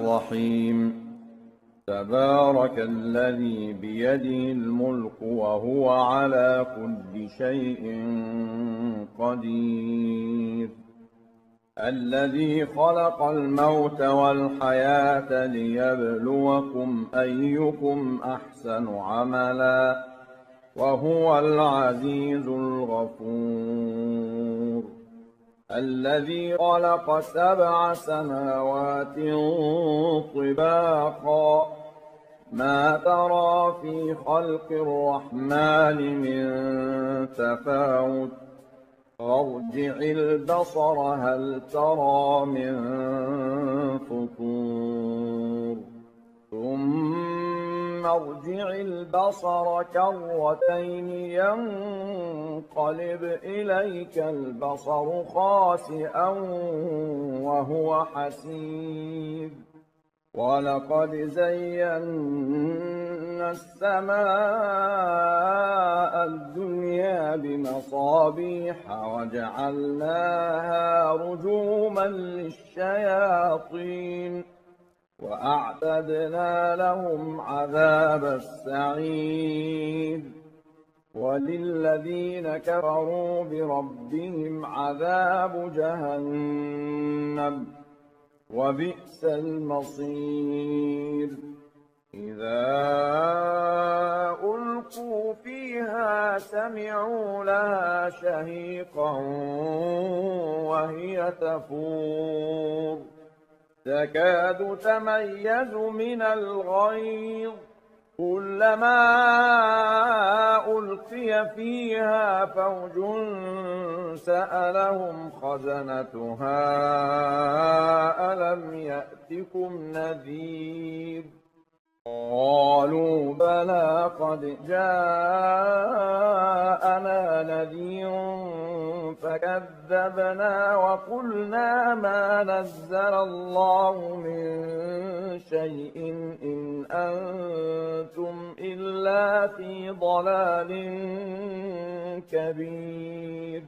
الرحيم تبارك الذي بيده الملك وهو على كل شيء قدير الذي خلق الموت والحياة ليبلوكم أيكم أحسن عملا وهو العزيز الغفور الذي خلق 7 سماوات طباقا ما ترى في خلق الرحمن من تفاوت فارجع البصر هل ترى من فطور ثم ارجع البصر كرتين ينقلب إليك البصر خاسئا وهو حسير ولقد زينا السماء الدنيا بمصابيح وجعلناها رجوما للشياطين وأعتدنا لهم عذاب السعير وللذين كفروا بربهم عذاب جهنم وبئس المصير إذا ألقوا فيها سمعوا لها شهيقا وهي تفور تكاد تميز من الغيظ كلما ألقي فيها فوج سألهم خزنتها ألم يأتكم نذير قالوا بلى قد جاءنا نذير فكذبنا وقلنا ما نزل الله من شيء إن أنتم إلا في ضلال كبير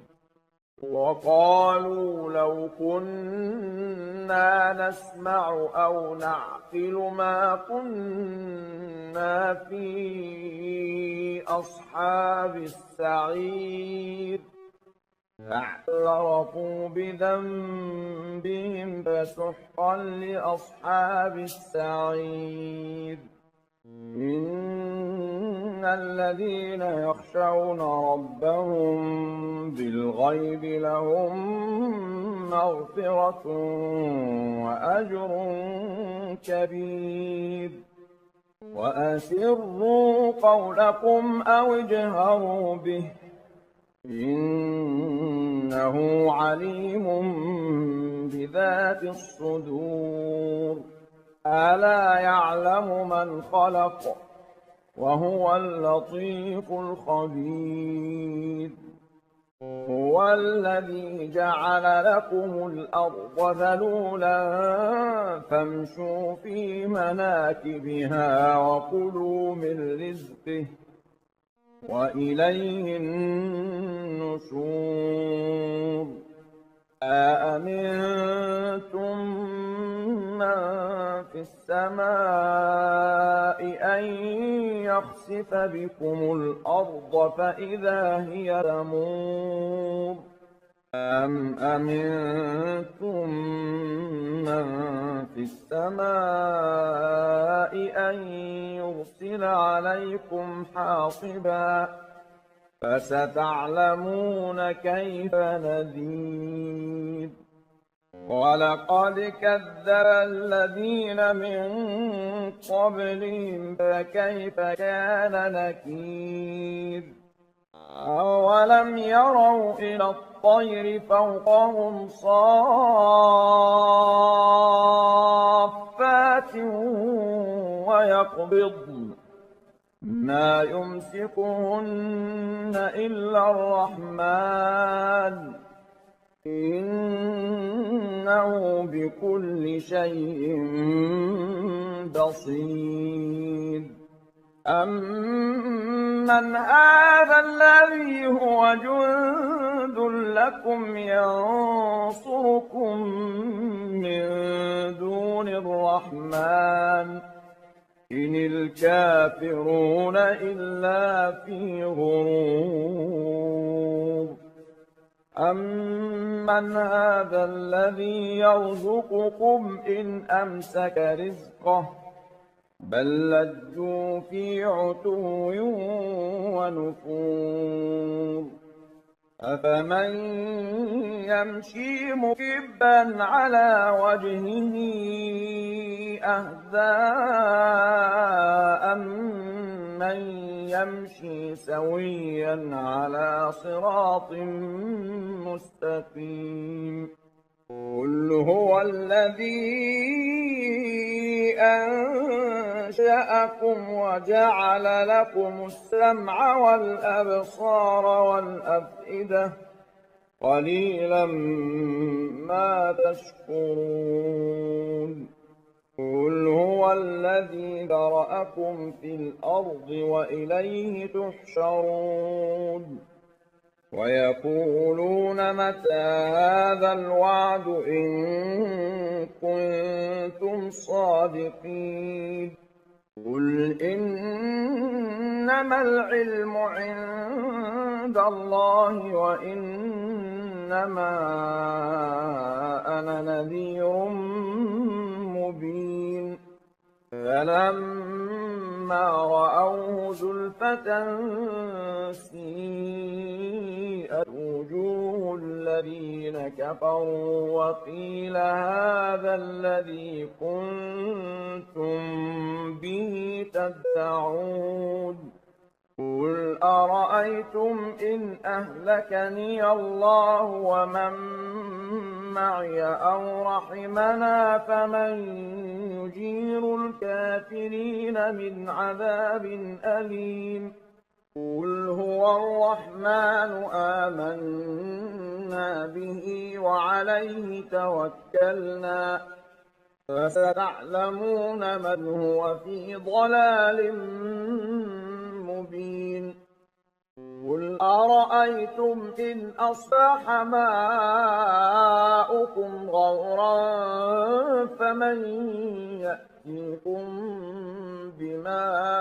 وقالوا لو كنا نسمع أو نعقل ما كنا في أصحاب السعير فاعترفوا بذنبهم فسحقا لأصحاب السعير إن الذين يخشون ربهم بالغيب لهم مغفرة وأجر كبير وأسروا قولكم أو اجهروا به إنه عليم بذات الصدور ألا يعلم من خلق وهو اللطيف الخبير هو الذي جعل لكم الأرض ذلولا فامشوا في مناكبها وكلوا من رزقه وإليه النشور أأمنتم من في السماء أن يخسف بكم الأرض فإذا هي تمور أم أمنتم من في السماء أن يرسل عليكم حاصبا فستعلمون كيف نذير ولقد كذب الذين من قبلهم فكيف كان نكير أولم يروا إلى الطير فوقهم صافات ويقبضن ما يمسكهن إلا الرحمن إنه بكل شيء بصير أَمَّنْ هَذَا الَّذِي هُوَ جُندٌ لَّكُمْ يَنصُرُكُم مِّن دُونِ الرَّحْمَٰنِ إِنِ الْكَافِرُونَ إِلَّا فِي غُرُورٍ أَمَّنْ هَذَا الَّذِي يَرْزُقُكُمْ إِنْ أَمْسَكَ رِزْقَهُ بَل لَّجُّوا فِي عُتُوٍّ وَنُفُورٍ أَفَمَن يَمْشِي مُكِبًّا عَلَىٰ وَجْهِهِ أَهْدَىٰ أَمَّن يَمْشِي سَوِيًّا عَلَىٰ صِرَاطٍ مُّسْتَقِيمٍ قُلْ هُوَ الَّذِي أَنشَأَكُمْ وَجَعَلَ لَكُمُ السَّمْعَ وَالْأَبْصَارَ وَالْأَفْئِدَةَ قَلِيلًا مَّا تَشْكُرُونَ قُلْ هُوَ الَّذِي ذَرَأَكُمْ فِي الْأَرْضِ وَإِلَيْهِ تُحْشَرُونَ وَيَقُولُونَ مَتَىٰ هَٰذَا الْوَعْدُ إِن كُنتُمْ صَادِقِينَ قُلْ إِنَّمَا الْعِلْمُ عِندَ اللَّهِ وَإِنَّمَا أَنَا نَذِيرٌ مُّبِينٌ فَلَمَّا رَأَوْهُ زُلْفَةً سِيئَتْ وُجُوهُ الَّذِينَ كَفَرُوا وَقِيلَ هَٰذَا الَّذِي كُنتُم بِهِ تَدَّعُونَ قُلْ أَرَأَيْتُمْ إِنْ أَهْلَكَنِيَ اللَّهُ وَمَن مَّعِيَ أَوْ رَحِمَنَا فَمَن يُجِيرُ الْكَافِرِينَ مِنْ عَذَابٍ أَلِيمٍ قُلْ هُوَ الرَّحْمَٰنُ آمَنَّا بِهِ وَعَلَيْهِ تَوَكَّلْنَا فَسَتَعْلَمُونَ مَنْ هُوَ فِي ضَلَالٍ مُّبِينٍ قُلْ أَرَأَيْتُمْ إِنْ أَصْبَحَ مَاؤُكُمْ غَوْرًا فَمَن يَأْتِيكُم بِمَاءٍ